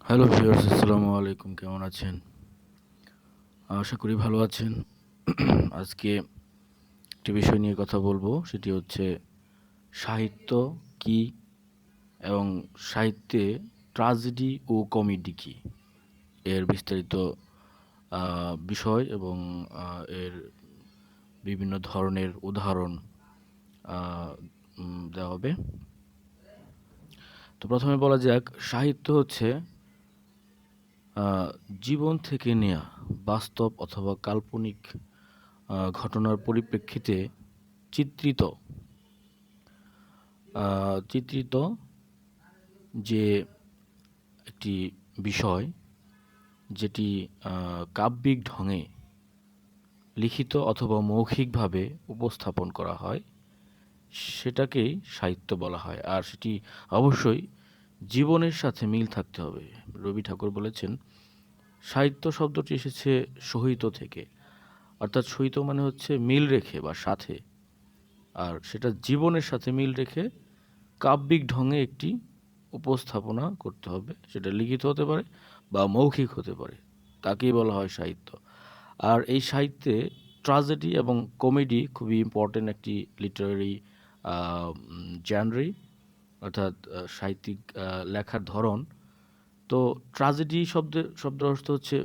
Hello viewers, আসসালামু আলাইকুম। কেমন আছেন? আশা করি ভালো আছেন। আজকে একটি বিষয় নিয়ে কথা বলবো, সেটি হচ্ছে সাহিত্য কি এবং সাহিত্যে ট্র্যাজেডি ও কমেডি কি, এর বিস্তারিত বিষয় এবং এর বিভিন্ন ধরনের উদাহরণ আহ, দেওয়া হবে। তো প্রথমে বলা যাক, সাহিত্য হচ্ছে আহ, জীবন থেকে নেয়া বাস্তব অথবা কাল্পনিক ঘটনার পরিপ্রেক্ষিতে চিত্রিত চিত্রিত যে একটি বিষয়, যেটি কাব্যিক ঢঙে লিখিত অথবা মৌখিকভাবে উপস্থাপন করা হয়, সেটাকেই সাহিত্য বলা হয়। আর সেটি অবশ্যই জীবনের সাথে মিল থাকতে হবে। রবি ঠাকুর বলেছেন, সাহিত্য শব্দটি এসেছে সহিত থেকে, অর্থাৎ সহিত মানে হচ্ছে মিল রেখে বা সাথে, আর সেটা জীবনের সাথে মিল রেখে কাব্যিক ঢঙে একটি উপস্থাপনা করতে হবে। সেটা লিখিত হতে পারে বা মৌখিক হতে পারে, তাকেই বলা হয় সাহিত্য। আর এই সাহিত্যে ট্র্যাজেডি এবং কমেডি খুবই ইম্পর্টেন্ট একটি লিটারারি জেনরি, অর্থাৎ সাহিত্যিক লেখার ধরন। তো ট্র্যাজেডি শব্দের অর্থ হচ্ছে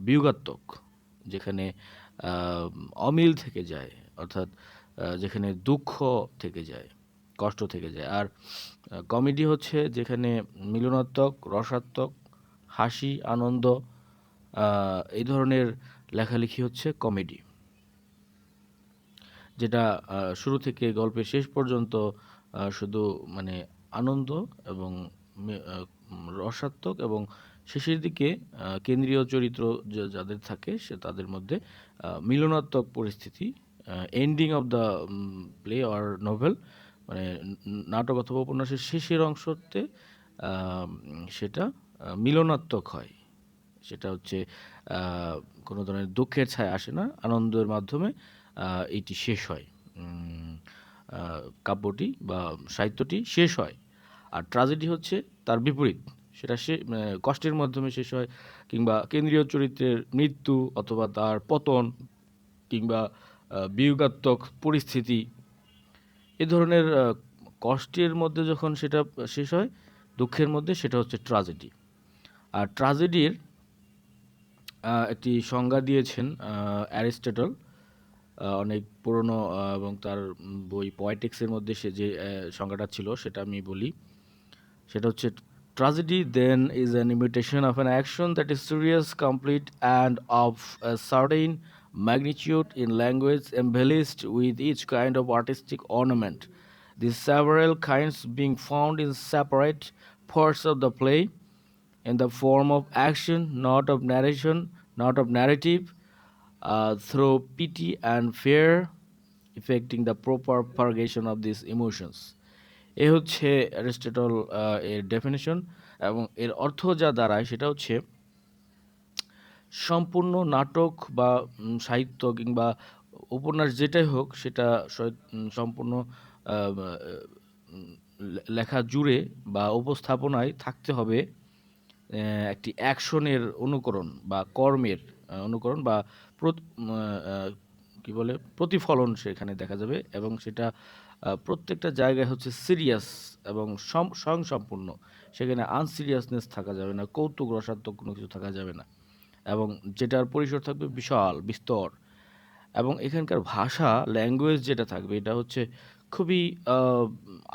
বিয়োগাত্মক, যেখানে আহ, অমিল থেকে যায়, অর্থাৎ যেখানে দুঃখ থেকে যায়, কষ্ট থেকে যায়। আর কমেডি হচ্ছে যেখানে মিলনাত্মক, রসাত্মক, হাসি, আনন্দ, এই ধরনের লেখালেখি হচ্ছে কমেডি, যেটা শুরু থেকে গল্পের শেষ পর্যন্ত শুধু মানে আনন্দ এবং রসাত্মক, এবং শেষের দিকে কেন্দ্রীয় চরিত্র যাদের থাকে তাদের মধ্যে মিলনাত্মক পরিস্থিতি, ending of the play or novel, মানে নাটক অথবা উপন্যাসের শেষের অংশতে সেটা মিলনাত্মক হয়। সেটা হচ্ছে আহ, কোনো ধরনের দুঃখের ছায়া আসে না, আনন্দের মাধ্যমে এটি শেষ হয়। উম, কাব্যটি বা সাহিত্যটি শেষ হয়। আর ট্র্যাজেডি হচ্ছে তার বিপরীত, সেটা কষ্টের মাধ্যমে শেষ হয়, কিংবা কেন্দ্রীয় চরিত্রের মৃত্যু অথবা তার পতন, কিংবা বিয়োগাত্মক পরিস্থিতি, এ ধরনের কষ্টের মধ্যে যখন সেটা শেষ হয়, দুঃখের মধ্যে, সেটা হচ্ছে ট্র্যাজেডি। আর ট্র্যাজেডির একটি সংজ্ঞা দিয়েছেন অ্যারিস্টটল, অনেক পুরনো, এবং তার বই পয়েটিক্সের মধ্যে সে যে সংজ্ঞাটা ছিল সেটা আমি বলি। সেটা হচ্ছে, tragedy then is an imitation of an action that is serious, complete and of a certain magnitude in language, embellished with each kind of artistic ornament. These several kinds being found in separate parts of the play, in the form of action, not of narration, not of narrative, through pity and fear, effecting the proper purgation of these emotions. এ হচ্ছে Aristotle এর definition, এবং এর অর্থ যা দাঁড়ায় সেটা হচ্ছে, সম্পূর্ণ নাটক বা সাহিত্য কিংবা উপন্যাস যেটাই হোক, সেটা সম্পূর্ণ লেখা জুড়ে বা উপস্থাপনায় থাকতে হবে একটি অ্যাকশনের অনুকরণ বা কর্মের অনুকরণ বা কি বলে প্রতিফলন সেখানে দেখা যাবে, এবং সেটা প্রত্যেকটা জায়গায় হচ্ছে সিরিয়াস এবং স্বয়ংসম্পূর্ণ। সেখানে আনসিরিয়াসনেস থাকা যাবে না, কৌতুক রসাত্মক কোনো কিছু থাকা যাবে না, এবং যেটার পরিসর থাকবে বিশাল বিস্তর। এবং এখানকার ভাষা, ল্যাঙ্গুয়েজ যেটা থাকবে, এটা হচ্ছে খুবই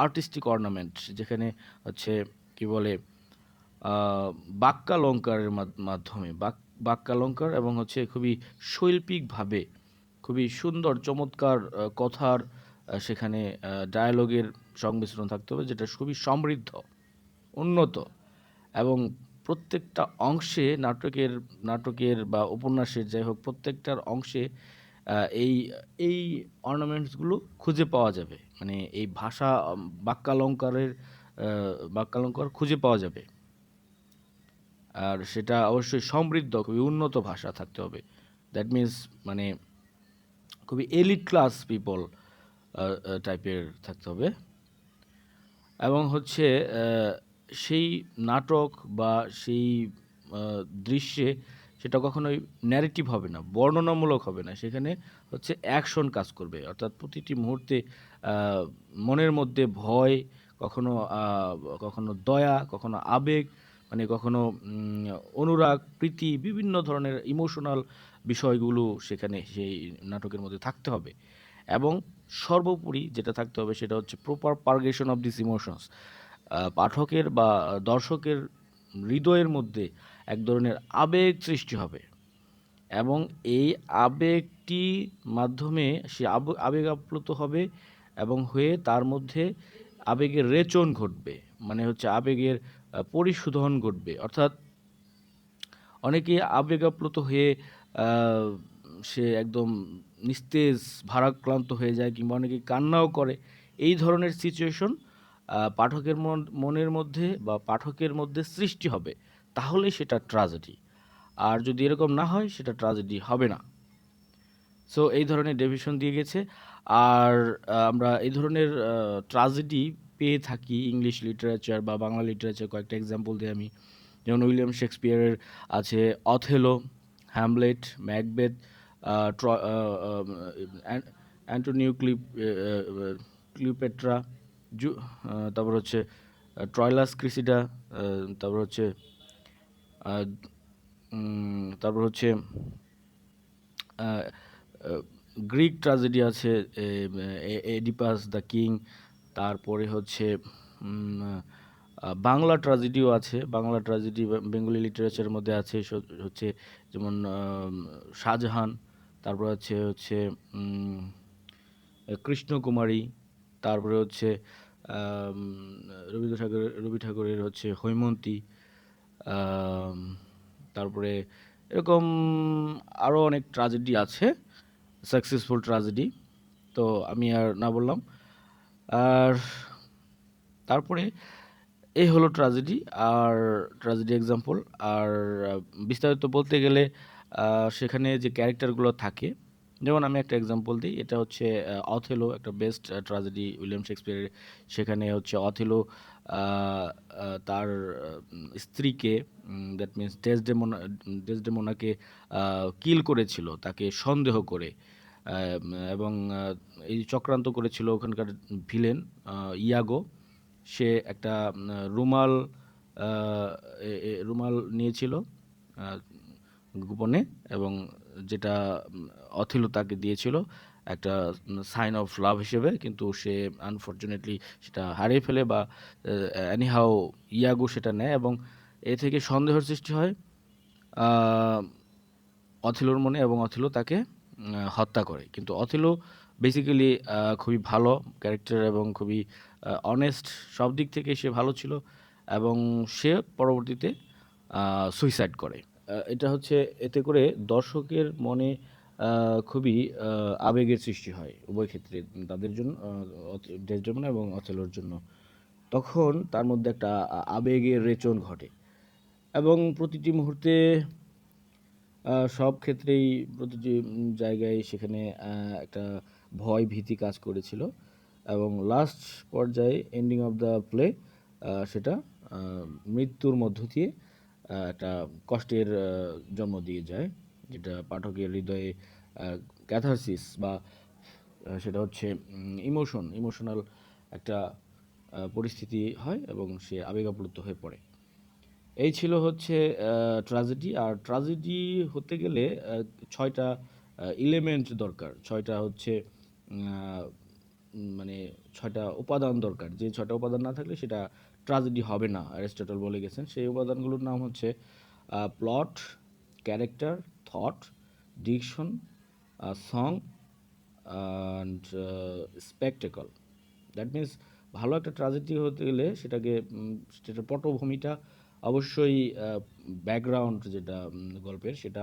আর্টিস্টিক অর্নামেন্ট, যেখানে হচ্ছে কি বলে আহ, বাক্যালঙ্কারের মাধ্যমে বাক্যালঙ্কার, এবং হচ্ছে খুবই শৈল্পিকভাবে খুবই সুন্দর চমৎকার কথার সেখানে ডায়ালগের সংমিশ্রণ থাকতে হবে, যেটা খুবই সমৃদ্ধ, উন্নত, এবং প্রত্যেকটা অংশে নাটকের বা উপন্যাসের যাই হোক, প্রত্যেকটার অংশে এই এই অর্নামেন্টসগুলো খুঁজে পাওয়া যাবে। মানে এই ভাষা, বাক্যালঙ্কার খুঁজে পাওয়া যাবে। আর সেটা অবশ্যই সমৃদ্ধ, খুবই উন্নত ভাষা থাকতে হবে। দ্যাট মিন্স মানে খুবই এলিট ক্লাস পিপল টাইপের থাকতে হবে। এবং হচ্ছে সেই নাটক বা সেই দৃশ্যে সেটা কখনোই ন্যারেটিভ হবে না, বর্ণনামূলক হবে না। সেখানে হচ্ছে অ্যাকশন কাজ করবে। অর্থাৎ প্রতিটি মুহূর্তে মনের মধ্যে ভয়, কখনো কখনো দয়া, কখনো আবেগ, মানে কখনো অনুরাগ, প্রীতি, বিভিন্ন ধরনের ইমোশনাল বিষয়গুলো সেখানে সেই নাটকের মধ্যে থাকতে হবে। এবং সর্বোপরি যেটা থাকতে হবে সেটা হচ্ছে প্রপার পারগেশন অফ দিস ইমোশনস। পাঠকের বা দর্শকের হৃদয়ের মধ্যে এক ধরনের আবেগ সৃষ্টি হবে এবং এই আবেগটি মাধ্যমে সে আবেগ আপ্লুত হবে এবং হয়ে তার মধ্যে আবেগের রেচন ঘটবে, মানে হচ্ছে আবেগের পরিশোধন ঘটবে। অর্থাৎ অনেকে আবেগ আপ্লুত হয়ে আহ, সে একদম নিস্তেজ ভারাক্রান্ত হয়ে যায়, কিংবা অনেকে কান্নাও করে। এই ধরনের সিচুয়েশন পাঠকের মনের মধ্যে বা পাঠকের মধ্যে সৃষ্টি হবে, তাহলে সেটা ট্রাজেডি। আর যদি এরকম না হয় সেটা ট্রাজেডি হবে না। সো এই ধরনের ডেফিনেশন দিয়ে গেছে। আর আমরা এই ধরনের ট্রাজেডি পেয়ে থাকি ইংলিশ লিটারেচার বা বাংলা লিটারেচার। কয়েকটা এক্সাম্পল দিই আমি। যেমন উইলিয়াম শেক্সপিয়ারের আছে Othello, Hamlet, Macbeth, Antonio Cleopatra, তারপর হচ্ছে ট্রয়লাস ক্রিসিডা, তারপর হচ্ছে আহ, তারপর হচ্ছে গ্রিক ট্র্যাজেডি আছে, এডিপাস দ্য কিং। তারপরে হচ্ছে বাংলা ট্র্যাজেডিও আছে। বাংলা ট্র্যাজেডি বেঙ্গলি লিটারেচারের মধ্যে আছে হচ্ছে যেমন শাহজাহান। তারপর হচ্ছে হচ্ছে কৃষ্ণকুমারী। তারপরে হচ্ছে আম, রবি ঠাকুরের হচ্ছে হৈমন্তী। আম, তারপরে এরকম আরও অনেক ট্র্যাজেডি আছে, সাকসেসফুল ট্র্যাজেডি। তো আমি আর না বললাম। আর তারপরে এই হলো ট্র্যাজেডি আর ট্র্যাজেডি এক্সাম্পল। আর বিস্তারিত বলতে গেলে সেখানে যে ক্যারেক্টারগুলো থাকে, যেমন আমি একটা এক্সাম্পল দিই। এটা হচ্ছে অথেলো, একটা বেস্ট ট্র্যাজেডি উইলিয়াম শেক্সপিয়ারের। সেখানে হচ্ছে অথেলো তার স্ত্রীকে, দ্যাট মিন্স ডেসডেমোনাকে কিল করেছিল তাকে সন্দেহ করে। এবং এই চক্রান্ত করেছিল ওখানকার ভিলেন ইয়াগো। সে একটা রুমাল রুমাল নিয়েছিল আহ, গোপনে, এবং যেটা অথেলো তাকে দিয়েছিল একটা সাইন অফ লাভ হিসেবে, কিন্তু সে আনফর্চুনেটলি সেটা হারিয়ে ফেলে, বা এনিহাও ইয়াগো সেটা নেয় এবং এ থেকে সন্দেহের সৃষ্টি হয় অথেলোর মনে, এবং অথেলো তাকে হত্যা করে। কিন্তু অথেলো বেসিক্যালি খুবই ভালো ক্যারেক্টার এবং খুবই অনেস্ট, সব দিক থেকে সে ভালো ছিল, এবং সে পরবর্তীতে সুইসাইড করে। এটা হচ্ছে, এতে করে দর্শকের মনে খুবই আবেগের সৃষ্টি হয় উভয় ক্ষেত্রে, তাদের জন্য, ডেসডেমোনা এবং অথেলোর জন্য। তখন তার মধ্যে একটা আবেগের রেচন ঘটে এবং প্রতিটি মুহূর্তে সব ক্ষেত্রেই প্রতিটি জায়গায় সেখানে একটা ভয় ভীতি কাজ করেছিল, এবং লাস্ট পর্যায়ে এন্ডিং অফ দ্য প্লে সেটা মৃত্যুর মধ্য দিয়ে একটা কষ্টের জন্ম দিয়ে যায়, যেটা পাঠকের হৃদয়ে ক্যাথারসিস বা সেটা হচ্ছে ইমোশনাল একটা পরিস্থিতি হয় এবং সে আবেগ আপ্লুত হয়ে পড়ে। এই ছিল হচ্ছে ট্র্যাজেডি। আর ট্র্যাজেডি হতে গেলে ছয়টা এলিমেন্ট দরকার, ছয়টা হচ্ছে মানে ছয়টা উপাদান দরকার। যে ছয়টা উপাদান না থাকলে সেটা ট্র্যাজেডি হবে না, অ্যারিস্টটল বলে গেছেন। সেই উপাদানগুলোর নাম হচ্ছে plot, character, thought, diction, song and spectacle. That means ভালো একটা ট্র্যাজেডি হতে গেলে সেটাকে সেটার পটভূমিটা অবশ্যই, ব্যাকগ্রাউন্ড যেটা গল্পের, সেটা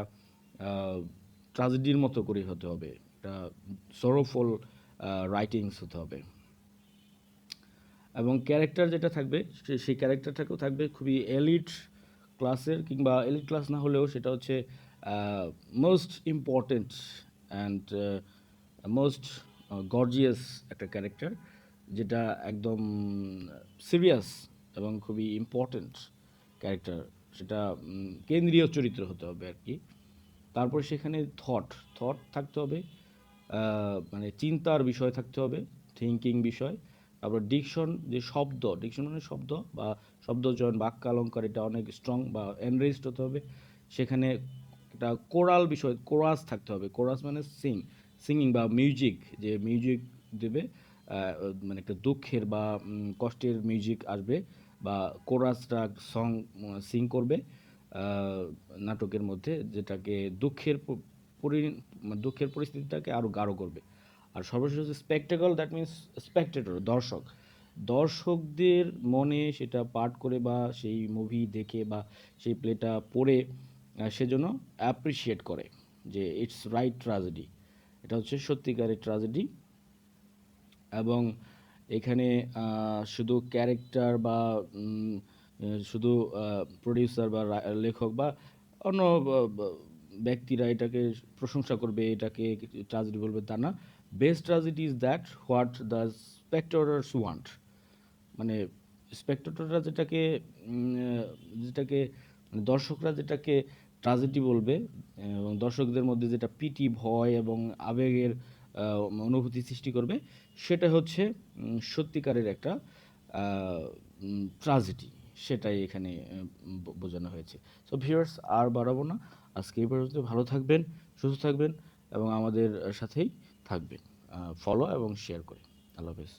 ট্র্যাজেডির মতো করেই হতে হবে, একটা সরোফুল রাইটিংস হতে হবে। এবং ক্যারেক্টার যেটা থাকবে সেই ক্যারেক্টারটাকেও থাকবে খুবই এলিট ক্লাসের, কিংবা এলিট ক্লাস না হলেও সেটা হচ্ছে most important and most gorgeous একটা ক্যারেক্টার, যেটা একদম সিরিয়াস এবং খুবই ইম্পর্ট্যান্ট ক্যারেক্টার, সেটা কেন্দ্রীয় চরিত্র হতে হবে আর কি। তারপর সেখানে থট থট থাকতে হবে, মানে চিন্তার বিষয় থাকতে হবে, থিঙ্কিং বিষয়। তারপর ডিকশন, যে শব্দ, ডিকশন মানে শব্দ বা শব্দচয়ন, বাক্যালঙ্কার, এটা অনেক স্ট্রং বা এনরিচড হতে হবে। সেখানে একটা কোরাল বিষয়, কোরাস থাকতে হবে। কোরাস মানে সিঙ্গিং বা মিউজিক, যে মিউজিক দেবে, মানে একটা দুঃখের বা কষ্টের মিউজিক আসবে, বা কোরাসটা সং সিং করবে নাটকের মধ্যে, যেটাকে মানে দুঃখের পরিস্থিতিটাকে আরও গাঢ় করবে। আর সর্বশেষ হচ্ছে স্পেকটেকল, দ্যাট মিনস স্পেকটেটর, দর্শক। দর্শকদের মনে সেটা পাঠ করে বা সেই মুভি দেখে বা সেই প্লেটা পড়ে সেজন্য অ্যাপ্রিসিয়েট করে যে ইটস রাইট ট্র্যাজেডি, এটা হচ্ছে সত্যিকারের ট্র্যাজেডি। এবং এখানে শুধু ক্যারেক্টার বা শুধু প্রডিউসার বা লেখক বা অন্য ব্যক্তিরা এটাকে প্রশংসা করবে, এটাকে ট্র্যাজেডি বলবে, তা না। Best tragedy is that what the spectators want. মানে স্পেক্টেটররা যেটাকে যেটাকে মানে দর্শকরা যেটাকে ট্র্যাজেডি বলবে, এবং দর্শকদের মধ্যে যেটা পিটি, ভয় এবং আবেগের অনুভূতি সৃষ্টি করবে, সেটা হচ্ছে সত্যিকারের একটা ট্র্যাজেডি। সেটাই এখানে বোঝানো হয়েছে। সো ভিউয়ার্স, আর বাড়াবো না, আজকে এই পর্যন্ত। ভালো থাকবেন, সুস্থ থাকবেন এবং আমাদের সাথেই থাকবেন, ফলো এবং শেয়ার করে। আল্লাহ হাফেজ।